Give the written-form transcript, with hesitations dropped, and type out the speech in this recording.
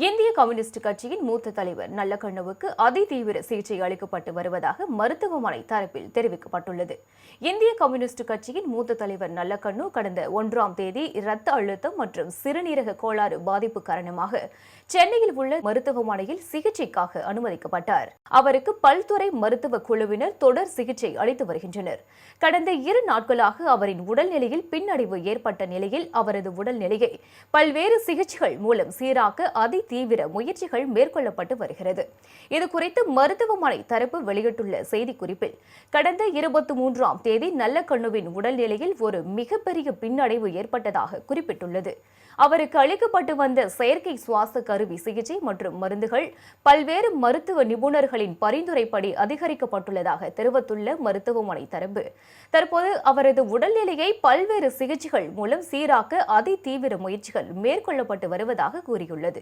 இந்திய கம்யூனிஸ்ட் கட்சியின் மூத்த தலைவர் நல்லக்கண்ணுவுக்கு அதிதீவிர சிகிச்சை அளிக்கப்பட்டு வருவதாக மருத்துவமனை தரப்பில் தெரிவிக்கப்பட்டுள்ளது. இந்திய கம்யூனிஸ்ட் கட்சியின் மூத்த தலைவர் நல்லக்கண்ணு கடந்த 1ஆம் தேதி இரத்த அழுத்தம் மற்றும் சிறுநீரக கோளாறு பாதிப்பு காரணமாக சென்னையில் உள்ள மருத்துவமனையில் சிகிச்சைக்காக அனுமதிக்கப்பட்டார். அவருக்கு பல்துறை மருத்துவ குழுவினர் தொடர் சிகிச்சை அளித்து வருகின்றனர். கடந்த 2 நாட்களாக அவரின் உடல்நிலையில் பின்னடைவு ஏற்பட்ட நிலையில் அவரது உடல்நிலையை பல்வேறு சிகிச்சைகள் மூலம் சீராக்க தீவிர முயற்சிகள் மேற்கொள்ளப்பட்டு வருகிறது. இதுகுறித்து மருத்துவமனை தரப்பு வெளியிட்டுள்ள செய்திக்குறிப்பில், கடந்த 23ஆம் தேதி நல்லக்கண்ணுவின் உடல்நிலையில் ஒரு மிகப்பெரிய பின்னடைவு ஏற்பட்டதாக குறிப்பிட்டுள்ளது. அவருக்கு அளிக்கப்பட்டு வந்த செயற்கை சுவாச கருவி சிகிச்சை மற்றும் மருந்துகள் பல்வேறு மருத்துவ நிபுணர்களின் பரிந்துரைப்படி அதிகரிக்கப்பட்டுள்ளதாக தெரிவித்துள்ள மருத்துவமனை தரப்பு, தற்போது அவரது உடல்நிலையை பல்வேறு சிகிச்சைகள் மூலம் சீராக்க தீவிர முயற்சிகள் மேற்கொள்ளப்பட்டு வருவதாக கூறியுள்ளது.